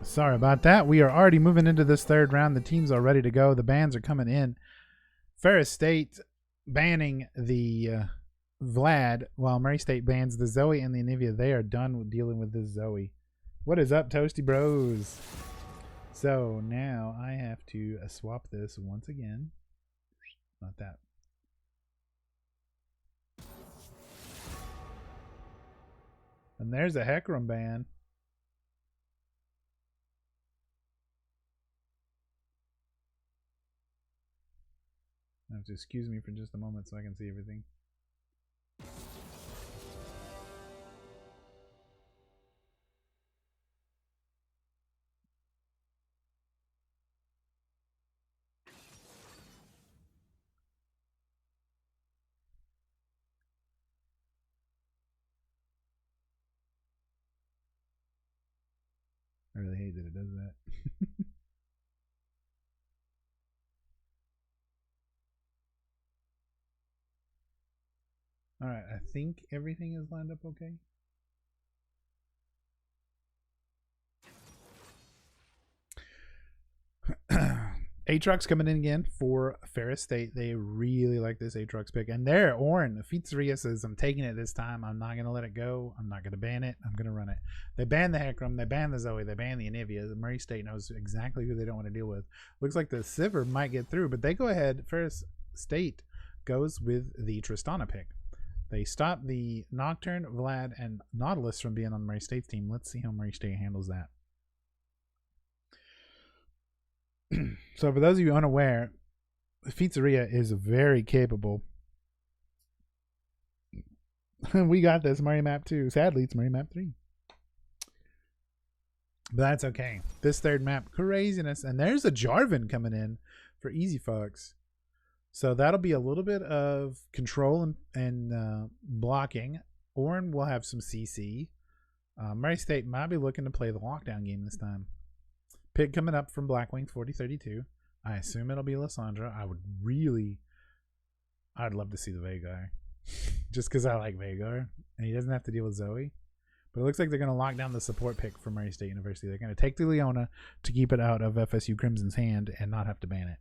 Sorry about that. We are already moving into this third round. The teams are ready to go. The bans are coming in. Ferris State banning the Vlad, while Murray State bans the Zoe and the Anivia. They are done with dealing with this Zoe. What is up, Toasty Bros? So now I have to swap this once again. Not that. And there's a Hecarim ban. You have to excuse me for just a moment so I can see everything. I really hate that it does that. All right, I think everything is lined up okay. Aatrox coming in again for Ferris State. They really like this Aatrox pick. And there, Oren, Pizzeria says, I'm taking it this time. I'm not going to let it go. I'm not going to ban it. I'm going to run it. They ban the Hecarim. They ban the Zoe. They ban the Anivia. The Murray State knows exactly who they don't want to deal with. Looks like the Sivir might get through, but they go ahead. Ferris State goes with the Tristana pick. They stop the Nocturne, Vlad, and Nautilus from being on Murray State's team. Let's see how Murray State handles that. So for those of you unaware, Pizzeria is very capable. We got this Murray map 2. Sadly, it's Murray map 3. But that's okay. This third map, craziness. And there's a Jarvan coming in for Easy Fox. So that'll be a little bit of control and blocking. Oren will have some CC. Murray State might be looking to play the lockdown game this time. Pick coming up from Blackwing 4032. I assume it'll be Lysandra. I'd love to see the Veigar. Just because I like Veigar. And he doesn't have to deal with Zoe. But it looks like they're going to lock down the support pick for Murray State University. They're going to take the Leona to keep it out of FSU Crimson's hand and not have to ban it.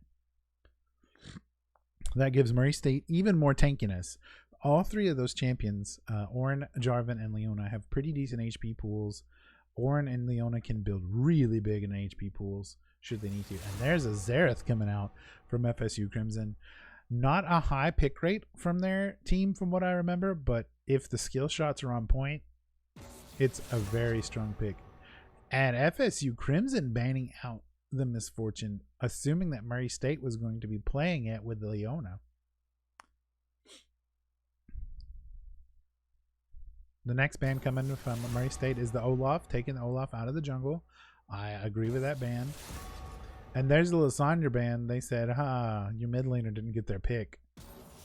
That gives Murray State even more tankiness. All three of those champions, Oren, Jarvan, and Leona, have pretty decent HP pools. Oren and Leona can build really big in HP pools should they need to. And there's a Xerath coming out from FSU Crimson. Not a high pick rate from their team from what I remember, but if the skill shots are on point, it's a very strong pick. And FSU Crimson banning out the Misfortune, assuming that Murray State was going to be playing it with Leona. The next ban coming from Murray State is the Olaf, taking the Olaf out of the jungle. I agree with that ban. And there's the Lysandra ban. They said, your mid laner didn't get their pick.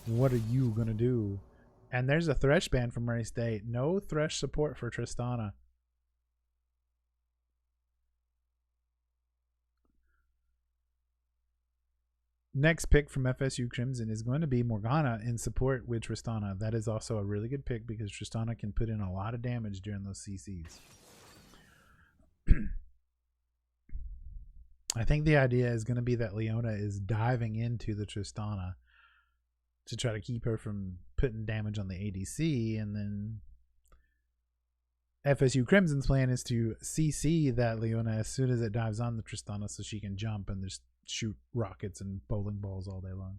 What are you going to do? And there's a Thresh ban from Murray State. No Thresh support for Tristana. Next pick from FSU Crimson is going to be Morgana in support with Tristana. That is also a really good pick because Tristana can put in a lot of damage during those CCs. I think the idea is going to be that Leona is diving into the Tristana to try to keep her from putting damage on the ADC, and then FSU Crimson's plan is to CC that Leona as soon as it dives on the Tristana so she can jump and just shoot rockets and bowling balls all day long.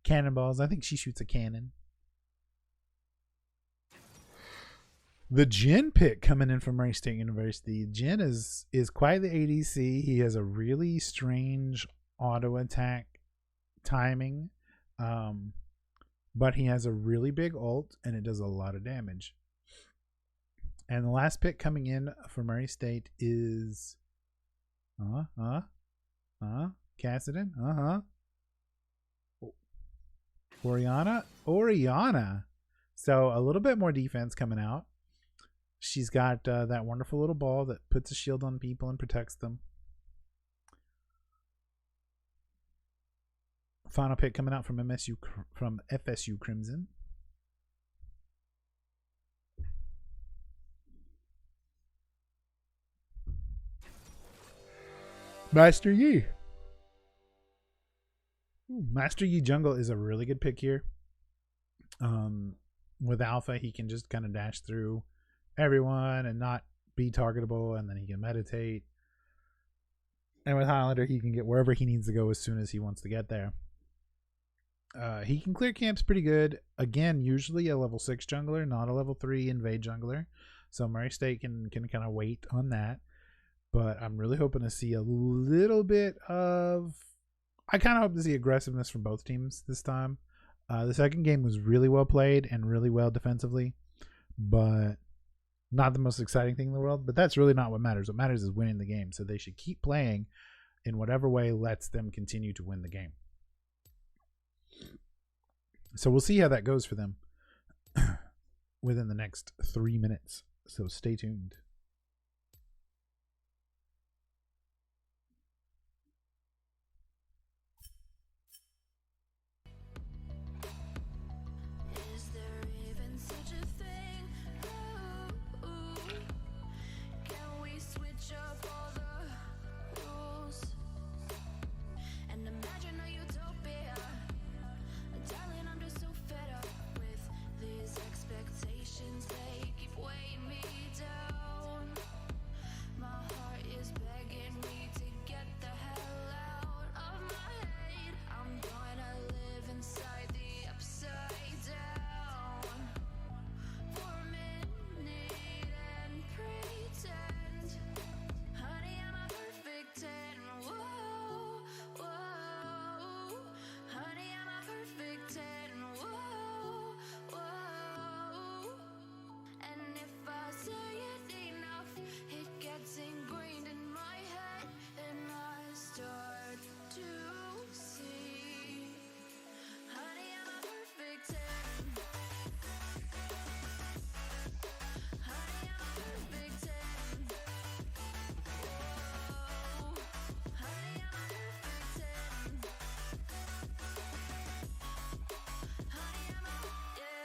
Cannonballs. I think she shoots a cannon. The Jhin pick coming in from Murray State University. Jhin is quite the ADC. He has a really strange auto attack timing. But he has a really big ult and it does a lot of damage. And the last pick coming in for Murray State is Cassidon. Oriana. So a little bit more defense coming out. She's got that wonderful little ball that puts a shield on people and protects them. Final pick coming out from FSU Crimson. Master Yi. Ooh, Master Yi jungle is a really good pick here. With Alpha, he can just kind of dash through everyone and not be targetable, and then he can meditate. And with Highlander, he can get wherever he needs to go as soon as he wants to get there. He can clear camps pretty good. Again, usually a level 6 jungler, not a level 3 invade jungler. So Murray State can kind of wait on that. But I'm really hoping to see a little bit of... I kind of hope to see aggressiveness from both teams this time. The second game was really well played and really well defensively. But not the most exciting thing in the world. But that's really not what matters. What matters is winning the game. So they should keep playing in whatever way lets them continue to win the game. So we'll see how that goes for them within the next 3 minutes. So stay tuned. Expectations, they keep weighing me down. My heart is begging me to get the hell out of my head. I'm gonna live inside the upside down for a minute and pretend, honey, I'm a perfect 10. Whoa, honey, I'm a perfect 10. I say it enough, it gets ingrained in my head, and I start to think, honey, I'm a perfect 10. Honey, I'm a perfect 10. Whoa, honey, I'm a perfect 10. Honey, I'm a, yeah.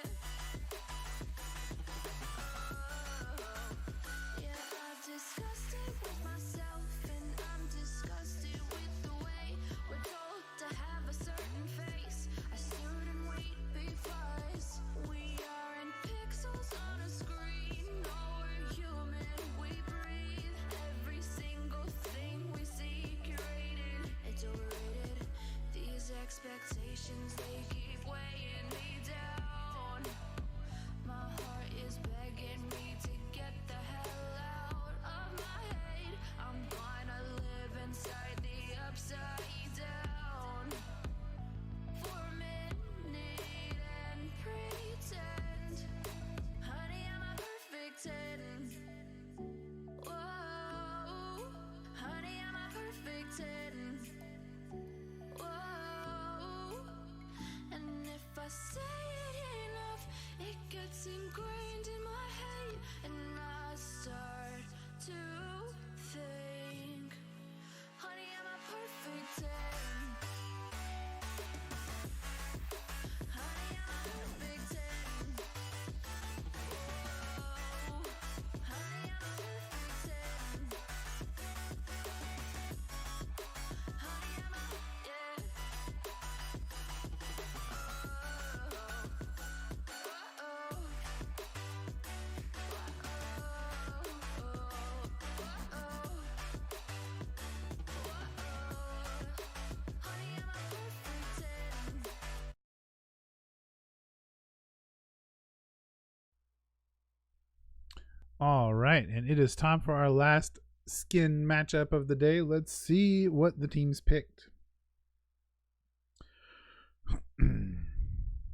All right, and it is time for our last skin matchup of the day. Let's see what the teams picked.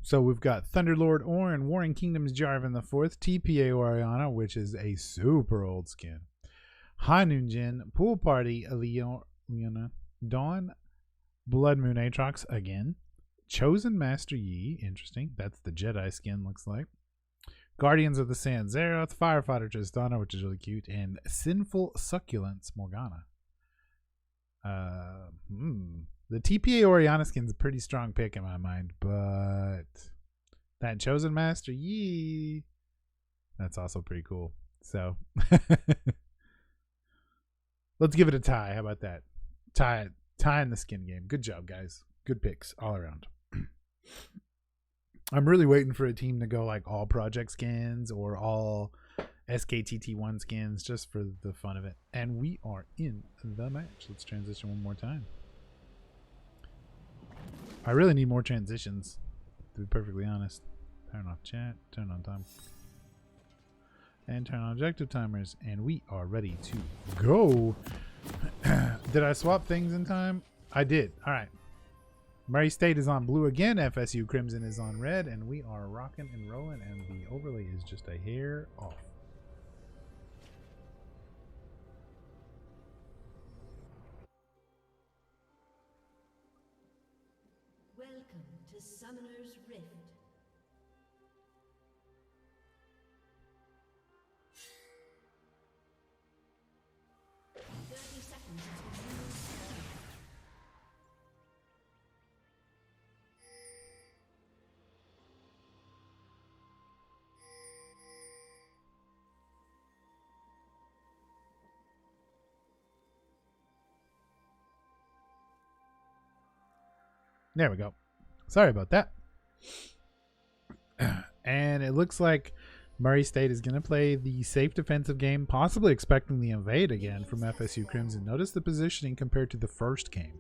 So we've got Thunderlord Orin, Warring Kingdoms Jarvan the Fourth, TPA Oriana, which is a super old skin, High Noon Jin, Pool Party Leona, Dawn, Blood Moon Aatrox again, Chosen Master Yi, interesting, that's the Jedi skin looks like, Guardians of the Sand Zeroth, Firefighter Tristana, which is really cute, and Sinful Succulence Morgana. The TPA Oriana skin is a pretty strong pick in my mind, but that Chosen Master Yi, that's also pretty cool. So let's give it a tie. How about that? tying the skin game. Good job, guys. Good picks all around. I'm really waiting for a team to go like all project skins or all SKTT1 skins just for the fun of it. And we are in the match. Let's transition one more time. I really need more transitions, to be perfectly honest. Turn off chat, turn on time, and turn on objective timers, and we are ready to go. Did I swap things in time? I did. All right. Murray State is on blue again. FSU Crimson is on red, and we are rocking and rolling, and the overlay is just a hair off. Welcome to Summoner's Rift. There we go. Sorry about that. And it looks like Murray State is going to play the safe defensive game, possibly expecting the invade again from FSU Crimson. Notice the positioning compared to the first game.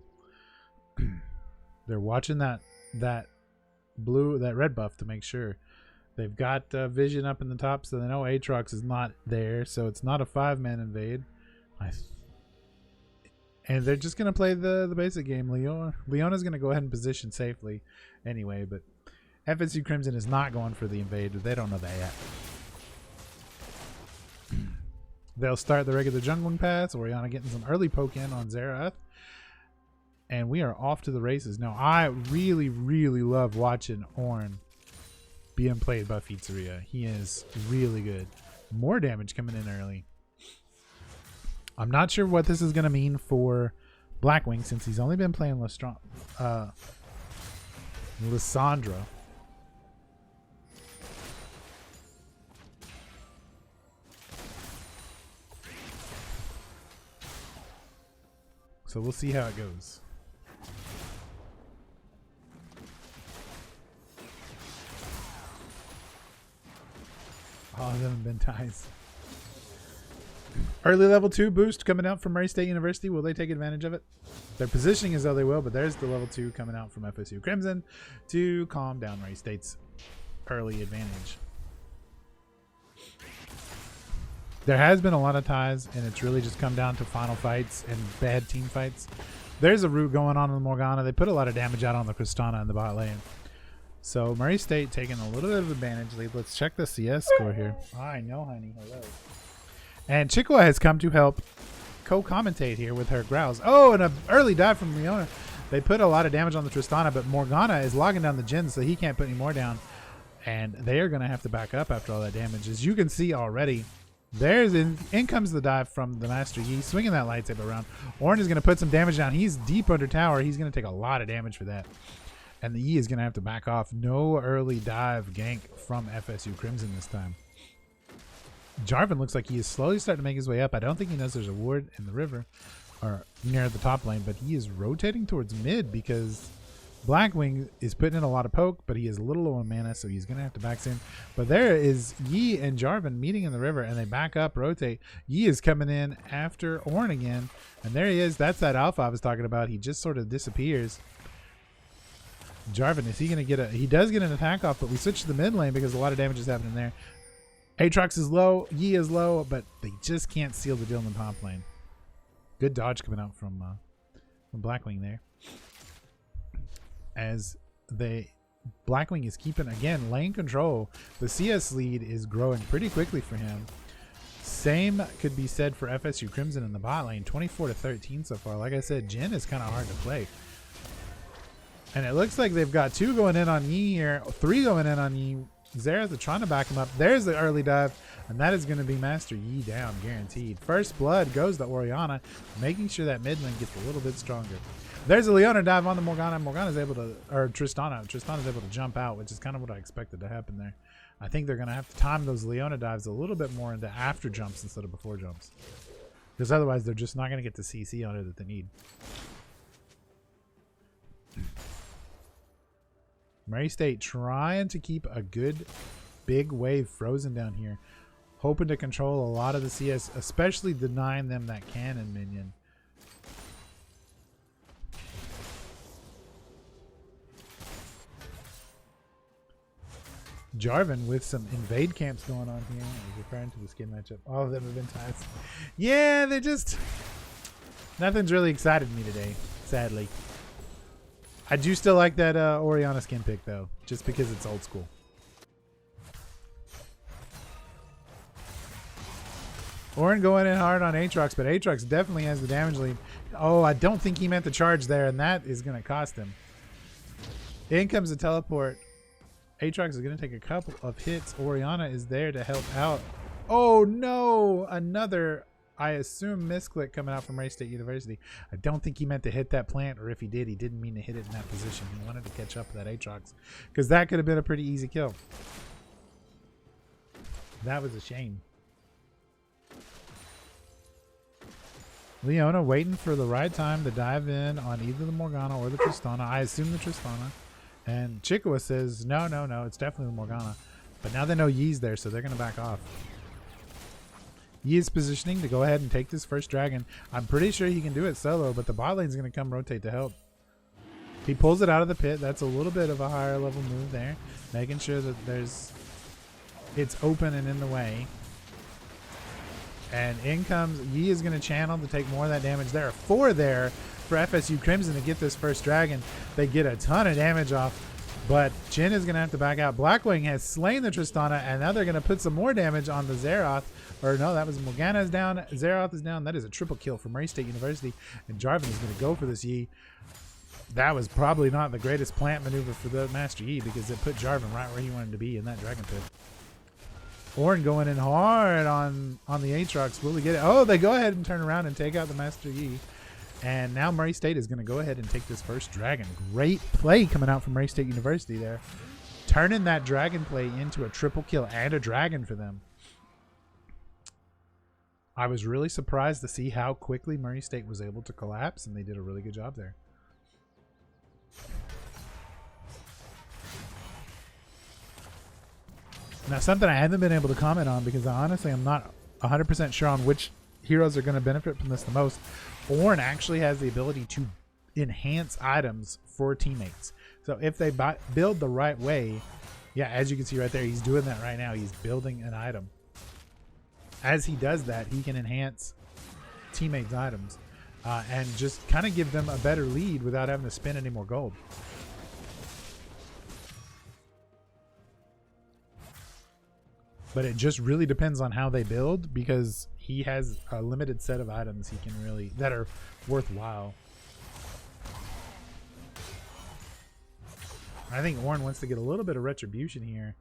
They're watching that red buff to make sure. They've got vision up in the top, so they know Aatrox is not there, so it's not a 5-man invade. And they're just going to play the basic game. Leona's going to go ahead and position safely anyway, but FSU Crimson is not going for the invade, but they don't know that yet. They'll start the regular jungling pass. Orianna getting some early poke in on Xerath. And we are off to the races. Now, I really, really love watching Ornn being played by Pizzeria. He is really good. More damage coming in early. I'm not sure what this is going to mean for Blackwing since he's only been playing Lissandra. So we'll see how it goes. All of them have been ties. Early level 2 boost coming out from Riot State University. Will they take advantage of it? Their positioning is though they will, but there's the level 2 coming out from FSU Crimson to calm down Riot State's early advantage. There has been a lot of ties, and it's really just come down to final fights and bad team fights. There's a root going on in the Morgana. They put a lot of damage out on the Tristana in the bot lane. So Murray State taking a little bit of advantage lead. Let's check the CS score here. I know, honey. Hello. And Chikwa has come to help co-commentate here with her growls. Oh, and an early dive from Leona. They put a lot of damage on the Tristana, but Morgana is logging down the Jhin, so he can't put any more down. And they are going to have to back up after all that damage. As you can see already, in comes the dive from the Master Yi, swinging that lightsaber around. Ornn is going to put some damage down. He's deep under tower. He's going to take a lot of damage for that. And the Yi is going to have to back off. No early dive gank from FSU Crimson this time. Jarvan looks like he is slowly starting to make his way up. I don't think he knows there's a ward in the river or near the top lane, but he is rotating towards mid because Blackwing is putting in a lot of poke, but he is a little low on mana, so he's going to have to back in. But there is Yi and Jarvan meeting in the river, and they back up, rotate. Yi is coming in after Ornn again, and there he is. That's that alpha I was talking about. He just sort of disappears. Jarvan, is he going to get a... He does get an attack off, but we switch to the mid lane because a lot of damage is happening there. Aatrox is low, Yi is low, but they just can't seal the deal in the top lane. Good dodge coming out from Blackwing there. As Blackwing is keeping, again, lane control. The CS lead is growing pretty quickly for him. Same could be said for FSU Crimson in the bot lane, 24-13 so far. Like I said, Jhin is kind of hard to play. And it looks like they've got 2 going in on Yi here, 3 going in on Yi. Xerath trying to back him up. There's the early dive, and that is going to be Master Yi down, guaranteed. First blood goes to Orianna, making sure that mid lane gets a little bit stronger. There's a Leona dive on the Morgana. Morgana's able to, or Tristana. Tristana's able to jump out, which is kind of what I expected to happen there. I think they're going to have to time those Leona dives a little bit more into after jumps instead of before jumps. Because otherwise, they're just not going to get the CC on it that they need. Murray State trying to keep a good big wave frozen down here. Hoping to control a lot of the CS, especially denying them that cannon minion. Jarvan with some invade camps going on here. I was referring to the skin matchup. All of them have been ties. Yeah, they just... Nothing's really excited me today, sadly. I do still like that Orianna skin pick, though, just because it's old school. Orin going in hard on Aatrox, but Aatrox definitely has the damage lead. Oh, I don't think he meant the charge there, and that is going to cost him. In comes the teleport. Aatrox is going to take a couple of hits. Orianna is there to help out. Oh, no! Another, I assume, misclick coming out from Ferris State University. I don't think he meant to hit that plant, or if he did, he didn't mean to hit it in that position. He wanted to catch up with that Aatrox, because that could have been a pretty easy kill. That was a shame. Leona waiting for the right time to dive in on either the Morgana or the Tristana. I assume the Tristana. And Chikawa says, no, no, no, it's definitely the Morgana. But now they know Yi's there, so they're going to back off. Yi is positioning to go ahead and take this first dragon. I'm pretty sure he can do it solo, but the bot lane's going to come rotate to help. He pulls it out of the pit. That's a little bit of a higher level move there. Making sure that it's open and in the way. And in comes, Yi is going to channel to take more of that damage. There are 4 there for FSU Crimson to get this first dragon. They get a ton of damage off, but Jhin is going to have to back out. Blackwing has slain the Tristana, and now they're going to put some more damage on the Xerath. Or no, that was Morgana is down, Xerath is down. That is a triple kill from Ferris State University, and Jarvan is going to go for this Yi. That was probably not the greatest plant maneuver for the Master Yi, because it put Jarvan right where he wanted to be in that dragon pit. Ornn going in hard on the Aatrox. Will he get it? Oh, they go ahead and turn around and take out the Master Yi. And now Murray State is going to go ahead and take this first dragon. Great play coming out from Murray State University there. Turning that dragon play into a triple kill and a dragon for them. I was really surprised to see how quickly Murray State was able to collapse, and they did a really good job there. Now, something I haven't been able to comment on because honestly I'm not 100% sure on which heroes are going to benefit from this the most. Ornn actually has the ability to enhance items for teammates. So if they build the right way, yeah, as you can see right there, he's doing that right now. He's building an item. As he does that, he can enhance teammates' items and just kind of give them a better lead without having to spend any more gold. But it just really depends on how they build, because he has a limited set of items he can really that are worthwhile. I think Ornn wants to get a little bit of retribution here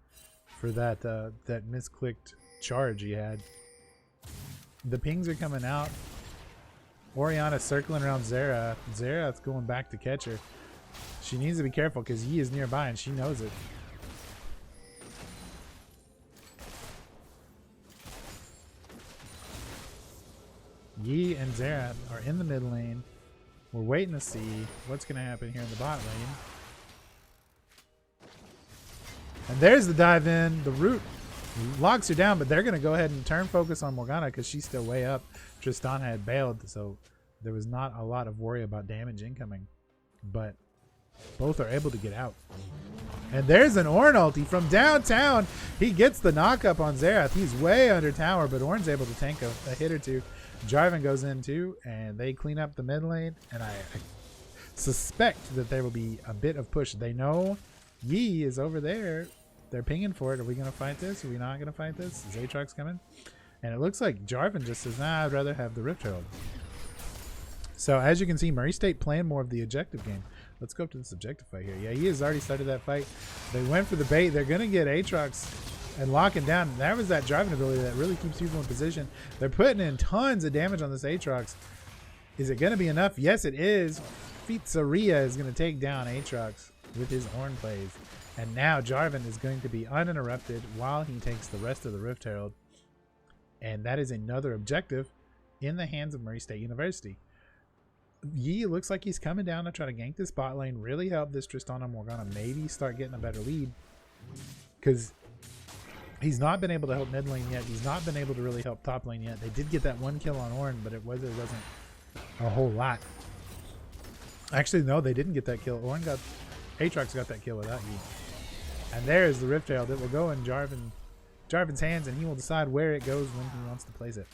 for that that misclicked charge he had. The pings are coming out. Orianna circling around Xerath. Xerath's going back to catch her. She needs to be careful because Yi is nearby and she knows it. Yi and Xerath are in the mid lane. We're waiting to see what's going to happen here in the bot lane. And there's the dive in. The root locks her down, but they're going to go ahead and turn focus on Morgana because she's still way up. Tristana had bailed, so there was not a lot of worry about damage incoming. But both are able to get out. And there's an Ornn ulti from downtown. He gets the knockup on Xerath. He's way under tower, but Ornn's able to tank a hit or two. Jarvan goes in too, and they clean up the mid lane. And I suspect that there will be a bit of push. They know Yi is over there. They're pinging for it. Are we going to fight this? Are we not going to fight this? Is Aatrox coming? And it looks like Jarvan just says, nah, I'd rather have the Rift Herald. So as you can see, Murray State playing more of the objective game. Let's go up to this objective fight here. Yeah, he has already started that fight. They went for the bait. They're going to get Aatrox and lock him down. That was that driving ability that really keeps people in position. They're putting in tons of damage on this Aatrox. Is it going to be enough? Yes, it is. Pizzeria is going to take down Aatrox with his Ornn plays. And now Jarvan is going to be uninterrupted while he takes the rest of the Rift Herald. And that is another objective in the hands of Murray State University. Yi looks like he's coming down to try to gank this bot lane, really help this Tristana Morgana maybe start getting a better lead. Because he's not been able to help mid lane yet. He's not been able to really help top lane yet. They did get that one kill on Ornn, but it wasn't a whole lot. Actually, no, they didn't get that kill. Aatrox got that kill without Yi. And there is the Rift Herald. It will go in Jarvan's hands, and he will decide where it goes when he wants to place it.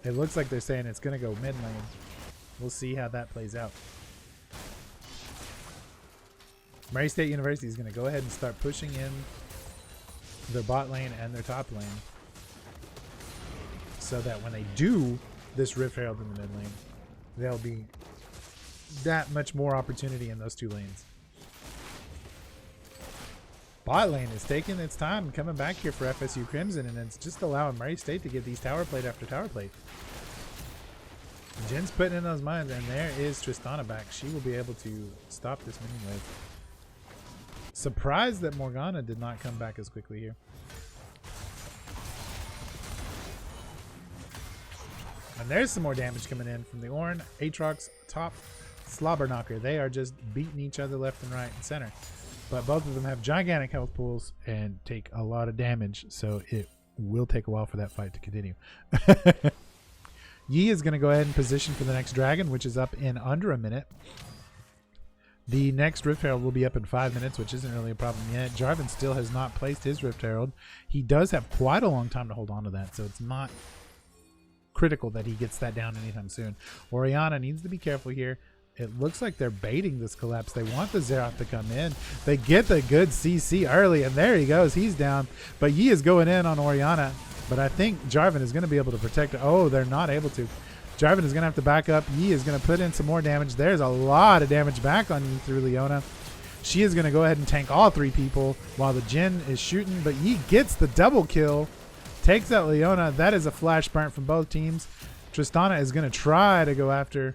It looks like they're saying it's going to go mid lane. We'll see how that plays out. Murray State University is going to go ahead and start pushing in their bot lane and their top lane, so that when they do this Rift Herald in the mid lane, there'll be that much more opportunity in those two lanes. Bot lane is taking its time coming back here for FSU Crimson, and it's just allowing Murray State to get these tower plate after tower plate. Jin's putting in those mines, and there is Tristana back. She will be able to stop this minion wave. Surprised that Morgana did not come back as quickly here. And there's some more damage coming in from the Ornn, Aatrox, top, Slobberknocker. They are just beating each other left and right and center. But both of them have gigantic health pools and take a lot of damage, so it will take a while for that fight to continue. Yi is going to go ahead and position for the next dragon, which is up in under a minute. The next Rift Herald will be up in 5 minutes, which isn't really a problem yet. Jarvan still has not placed his Rift Herald. He does have quite a long time to hold on to that, so it's not critical that he gets that down anytime soon. Orianna needs to be careful here. It looks like they're baiting this collapse. They want the Xerath to come in. They get the good CC early, and there he goes. He's down. But Yi is going in on Orianna. But I think Jarvan is going to be able to protect her. Oh, they're not able to. Jarvan is going to have to back up. Yi is going to put in some more damage. There's a lot of damage back on Yi through Leona. She is going to go ahead and tank all three people while the Jhin is shooting. But Yi gets the double kill. Takes out Leona. That is a flash burn from both teams. Tristana is going to try to go after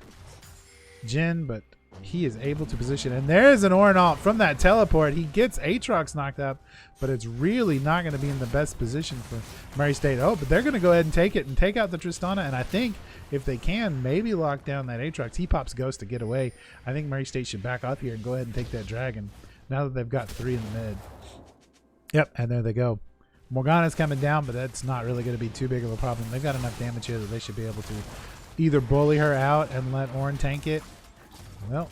Jhin, but he is able to position. And there's an Ornn ult from that teleport. He gets Aatrox knocked up, but it's really not going to be in the best position for Murray State. Oh, but they're going to go ahead and take it and take out the Tristana. And I think if they can, maybe lock down that Aatrox. He pops Ghost to get away. I think Murray State should back off here and go ahead and take that dragon now that they've got 3 in the mid. Yep, and there they go. Morgana's coming down, but that's not really going to be too big of a problem. They've got enough damage here that they should be able to either bully her out and let Ornn tank it. Well,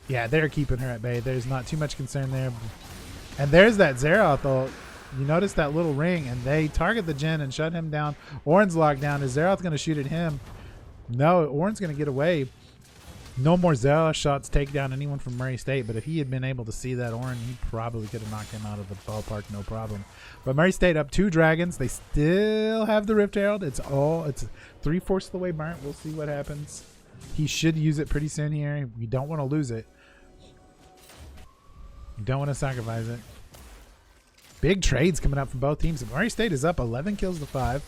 yeah, they're keeping her at bay. There's not too much concern there. And there's that Xerath ult. You notice that little ring, and they target the Jhin and shut him down. Ornn's locked down. Is Xerath going to shoot at him? No, Ornn's going to get away. No more Xerath shots take down anyone from Murray State, but if he had been able to see that Ornn, he probably could have knocked him out of the ballpark, no problem. But Murray State up 2 dragons. They still have the Rift Herald. It's 3/4 of the way burnt. We'll see what happens. He should use it pretty soon here. You don't want to lose it. You don't want to sacrifice it. Big trades coming up from both teams. Murray State is up 11 kills to 5.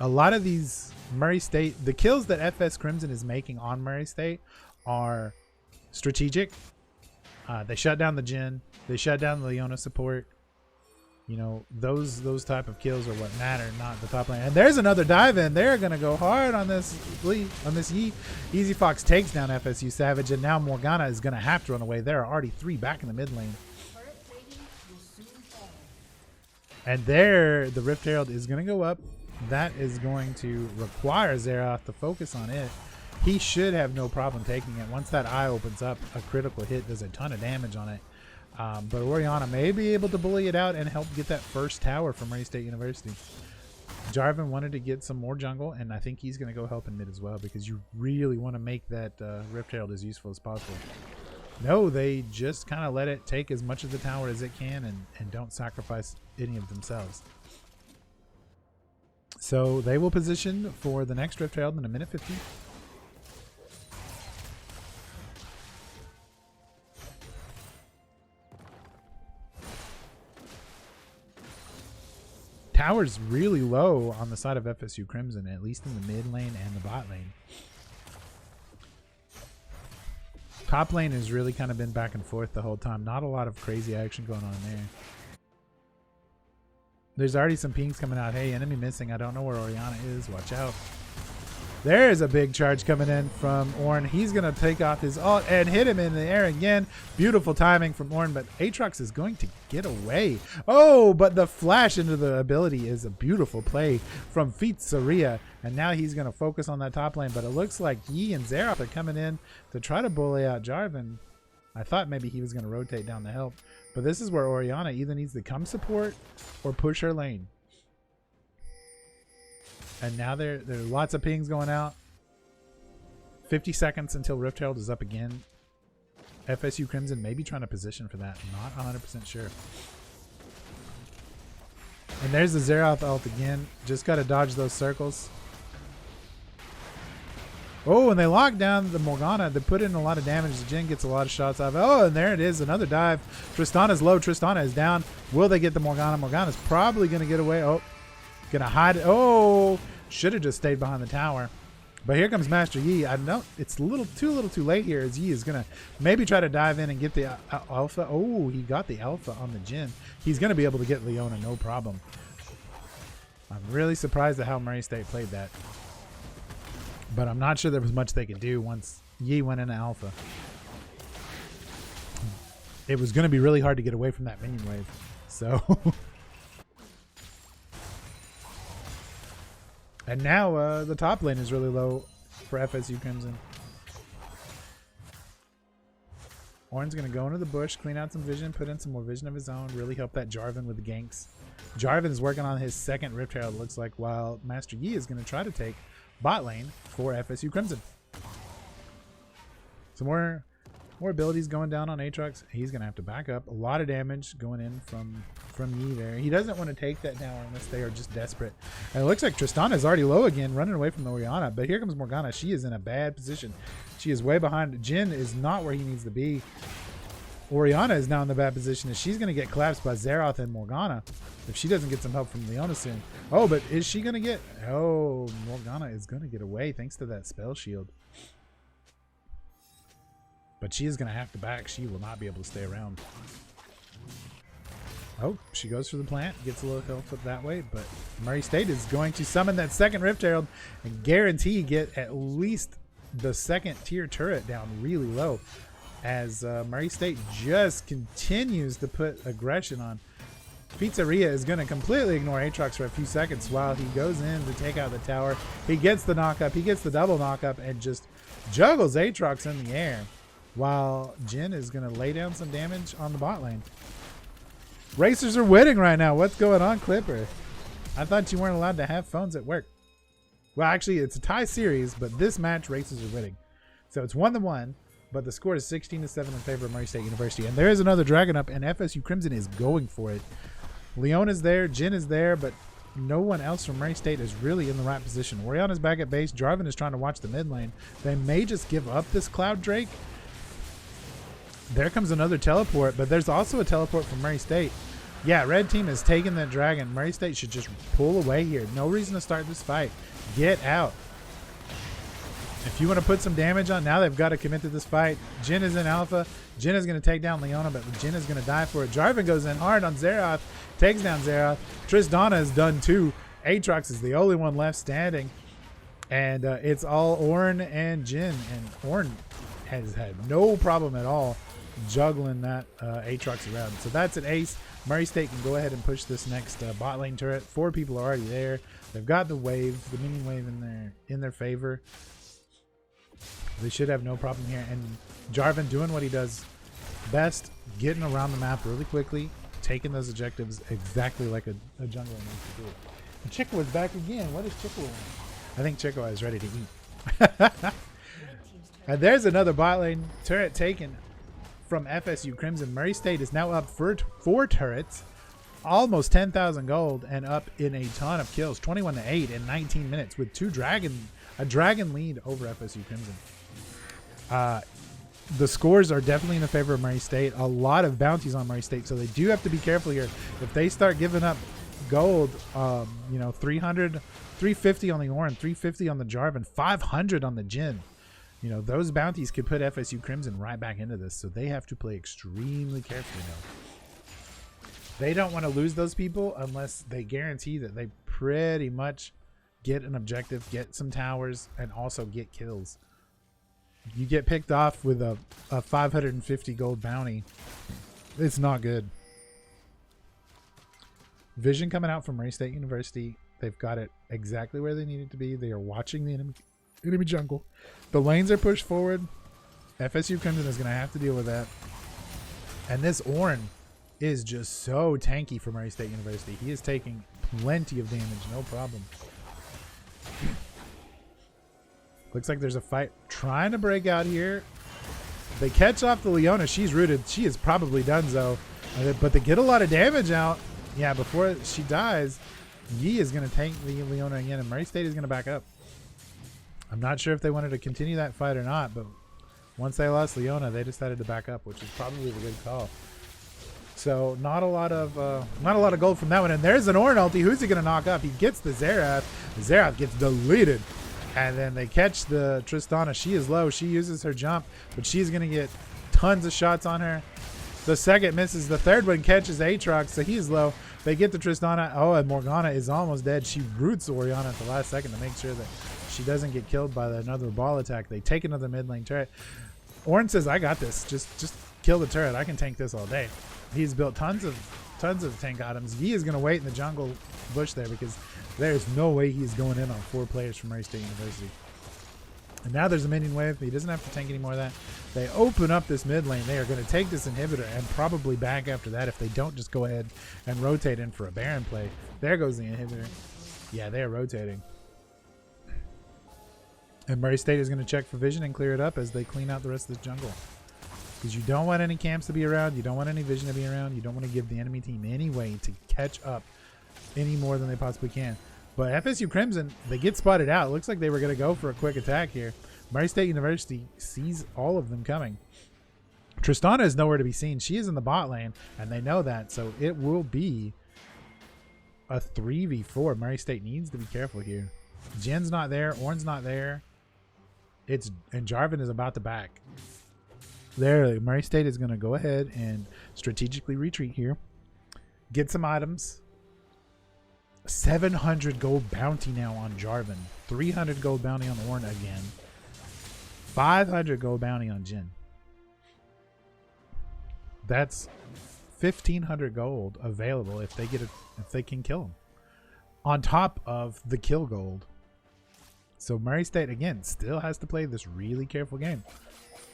A lot of these Murray State, the kills that FS Crimson is making on Murray State are strategic. They shut down the Jhin. They shut down the Leona support. You know, those type of kills are what matter, not the top lane. And there's another dive in. They're going to go hard on this Yi. Easy Fox takes down FSU Savage, and now Morgana is going to have to run away. There are already 3 back in the mid lane. And there, the Rift Herald is going to go up. That is going to require Xerath to focus on it. He should have no problem taking it. Once that eye opens up, a critical hit does a ton of damage on it. But Orianna may be able to bully it out and help get that first tower from Riot State University. Jarvan wanted to get some more jungle, and I think he's going to go help in mid as well, because you really want to make that Rift Herald as useful as possible. No, they just kind of let it take as much of the tower as it can and don't sacrifice any of themselves. So they will position for the next Rift Herald in a minute 50. Tower's really low on the side of FSU Crimson, at least in the mid lane and the bot lane. Top lane has really kind of been back and forth the whole time. Not a lot of crazy action going on there. There's already some pings coming out. Hey, enemy missing. I don't know where Oriana is. Watch out. There's a big charge coming in from Ornn. He's going to take off his ult and hit him in the air again. Beautiful timing from Ornn, but Aatrox is going to get away. Oh, but the flash into the ability is a beautiful play from Pizzeria. And now he's going to focus on that top lane, but it looks like Yi and Xerath are coming in to try to bully out Jarvan. I thought maybe he was going to rotate down to help, but this is where Oriana either needs to come support or push her lane. And now there are lots of pings going out. 50 seconds until Rift Herald is up again. FSU Crimson may be trying to position for that. Not 100% sure. And there's the Xerath ult again. Just got to dodge those circles. Oh, and they lock down the Morgana. They put in a lot of damage. The Jhin gets a lot of shots off. Oh, and there it is. Another dive. Tristana's low. Tristana is down. Will they get the Morgana? Morgana's probably going to get away. Oh. Gonna hide it. Oh, should have just stayed behind the tower. But here comes Master Yi. I know it's a little too late here, as Yi is gonna maybe try to dive in and get the alpha. Oh, he got the alpha on the Jhin. He's gonna be able to get Leona, no problem. I'm really surprised at how Murray State played that, but I'm not sure there was much they could do once Yi went into alpha. It was gonna be really hard to get away from that minion wave. So. And now the top lane is really low for FSU Crimson. Ornn's going to go into the bush, clean out some vision, put in some more vision of his own, really help that Jarvan with the ganks. Jarvan is working on his second Rift Herald, it looks like, while Master Yi is going to try to take bot lane for FSU Crimson. Some more abilities going down on Aatrox. He's going to have to back up. A lot of damage going in from Yi there. He doesn't want to take that now unless they are just desperate. And it looks like Tristana is already low again, running away from the Oriana. But here comes Morgana. She is in a bad position. She is way behind. Jhin is not where he needs to be. Oriana is now in the bad position as she's going to get collapsed by Xerath and Morgana if she doesn't get some help from Leona soon. Oh, but is she going to get... Oh, Morgana is going to get away thanks to that spell shield. But she is going to have to back. She will not be able to stay around. Oh, she goes for the plant. Gets a little health up that way. But Murray State is going to summon that second Rift Herald and guarantee get at least the second tier turret down really low. As Murray State just continues to put aggression on. Pizzeria is going to completely ignore Aatrox for a few seconds while he goes in to take out the tower. He gets the knockup. He gets the double knockup and just juggles Aatrox in the air. While Jhin is going to lay down some damage on the bot lane. Racers are winning right now. What's going on, Clipper? I thought you weren't allowed to have phones at work. Well, actually, it's a tie series, but this match, Racers are winning. So it's 1-1, but the score is 16-7 in favor of Murray State University. And there is another Dragon up, and FSU Crimson is going for it. Leona's there, Jhin is there, but no one else from Murray State is really in the right position. Oriana's back at base. Jarvan is trying to watch the mid lane. They may just give up this Cloud Drake. There comes another teleport, but there's also a teleport from Murray State. Yeah, red team is taking that dragon. Murray State should just pull away here. No reason to start this fight. Get out. If you want to put some damage on, now they've got to commit to this fight. Jhin is in alpha. Jhin is going to take down Leona, but Jhin is going to die for it. Jarvan goes in hard on Xerath. Takes down Xerath. Tristana is done too. Aatrox is the only one left standing. And it's all Ornn and Jhin. And Ornn has had no problem at all juggling that Aatrox around. So that's an ace. Murray State can go ahead and push this next bot lane turret. 4 people are already there. They've got the wave, the minion wave in their favor. They should have no problem here. And Jarvan doing what he does best, getting around the map really quickly, taking those objectives exactly like a jungler needs to do. And Chico is back again. What is Chico on? I think Chico is ready to eat. And there's another bot lane turret taken from FSU Crimson. Murray State is now up for 4 turrets, almost 10,000 gold, and up in a ton of kills, 21-8 in 19 minutes with a dragon lead over FSU Crimson. The scores are definitely in the favor of Murray State. A lot of bounties on Murray State, so they do have to be careful here. If they start giving up gold, 300, 350 on the Ornn, 350 on the Jarvan, 500 on the Jhin. Those bounties could put FSU Crimson right back into this, so they have to play extremely carefully now. They don't want to lose those people unless they guarantee that they pretty much get an objective, get some towers, and also get kills. You get picked off with a 550 gold bounty. It's not good. Vision coming out from Ferris State University. They've got it exactly where they need it to be. They are watching the enemy jungle. The lanes are pushed forward. FSU Crimson is going to have to deal with that. And this Ornn is just so tanky for Ferris State University. He is taking plenty of damage, no problem. Looks like there's a fight trying to break out here. They catch off the Leona. She's rooted. She is probably done so. But they get a lot of damage out. Yeah, before she dies, Yi is going to tank the Leona again, and Ferris State is going to back up. I'm not sure if they wanted to continue that fight or not, but once they lost Leona, they decided to back up, which is probably the good call. So not a lot of gold from that one. And there's an Ornn ulti. Who's he going to knock up? He gets the Xerath. Xerath gets deleted. And then they catch the Tristana. She is low. She uses her jump, but she's going to get tons of shots on her. The second misses. The third one catches Aatrox, so he's low. They get the Tristana. Oh, and Morgana is almost dead. She roots Orianna at the last second to make sure that she doesn't get killed by another ball attack. They take another mid lane turret. Ornn says, I got this. Just kill the turret. I can tank this all day. He's built tons of tank items. Yi is going to wait in the jungle bush there because there's no way he's going in on 4 players from Ferris State University. And now there's a minion wave. He doesn't have to tank any more of that. They open up this mid lane. They are going to take this inhibitor and probably back after that if they don't just go ahead and rotate in for a Baron play. There goes the inhibitor. Yeah, they're rotating. And Ferris State is going to check for vision and clear it up as they clean out the rest of the jungle. Because you don't want any camps to be around. You don't want any vision to be around. You don't want to give the enemy team any way to catch up any more than they possibly can. But FSU Crimson, they get spotted out. It looks like they were going to go for a quick attack here. Ferris State University sees all of them coming. Tristana is nowhere to be seen. She is in the bot lane, and they know that. So it will be a 3v4. Ferris State needs to be careful here. Jin's not there. Ornn's not there. And Jarvan is about to back. There, Ferris State is going to go ahead and strategically retreat here. Get some items. 700 gold bounty now on Jarvan. 300 gold bounty on Ornn again. 500 gold bounty on Jin. That's 1,500 gold available if they can kill him. On top of the kill gold. So Ferris State again still has to play this really careful game.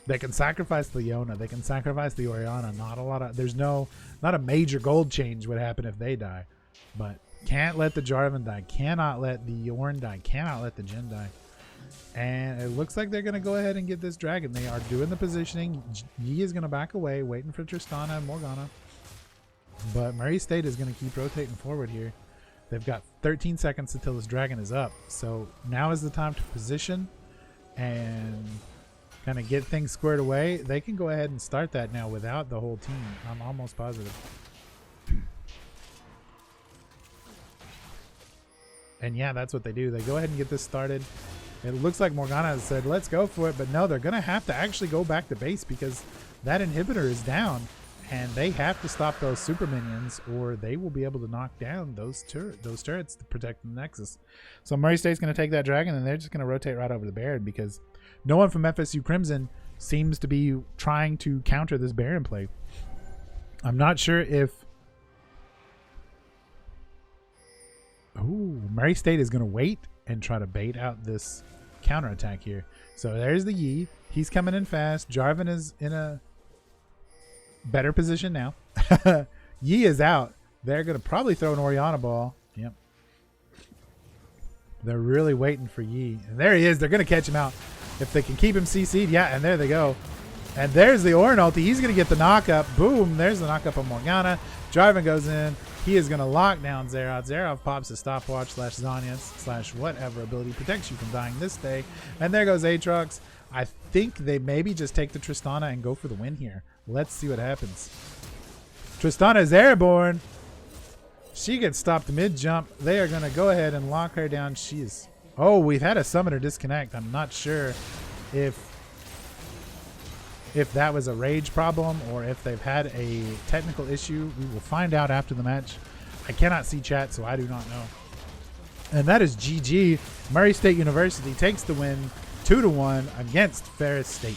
They can sacrifice the Leona. They can sacrifice the Orianna. Not a major gold change would happen if they die. But can't let the Jarvan die. Cannot let the Ornn die. Cannot let the Jin die. And it looks like they're going to go ahead and get this dragon. They are doing the positioning. Yi is going to back away, waiting for Tristana and Morgana. But Ferris State is going to keep rotating forward here. They've got 13 seconds until this dragon is up. So now is the time to position and kind of get things squared away. They can go ahead and start that now without the whole team. I'm almost positive. And yeah, that's what they do. They go ahead and get this started. It looks like Morgana has said, let's go for it. But no, they're going to have to actually go back to base because that inhibitor is down. And they have to stop those super minions or they will be able to knock down those turrets to protect the Nexus. So Ferris State's going to take that dragon and they're just going to rotate right over the Baron because no one from FSU Crimson seems to be trying to counter this Baron play. I'm not sure if... Ooh, Ferris State is going to wait and try to bait out this counterattack here. So there's the Yi. He's coming in fast. Jarvan is in a better position now. Yi is out. They're going to probably throw an Orianna ball. Yep. They're really waiting for Yi. And there he is. They're going to catch him out. If they can keep him CC'd. Yeah, and there they go. And there's the Ornn ulti. He's going to get the knockup. Boom. There's the knockup on Morgana. Jarvan goes in. He is going to lock down Xerath. Xerath pops a stopwatch / Zhonya's / whatever ability protects you from dying this day. And there goes Aatrox. I think they maybe just take the Tristana and go for the win here. Let's see what happens. Tristana is airborne. She gets stopped mid-jump. They are going to go ahead and lock her down. She is... Oh, we've had a summoner disconnect. I'm not sure if If that was a rage problem or if they've had a technical issue, we will find out after the match. I cannot see chat, so I do not know. And that is GG. Murray State University takes the win 2-1 against Ferris State.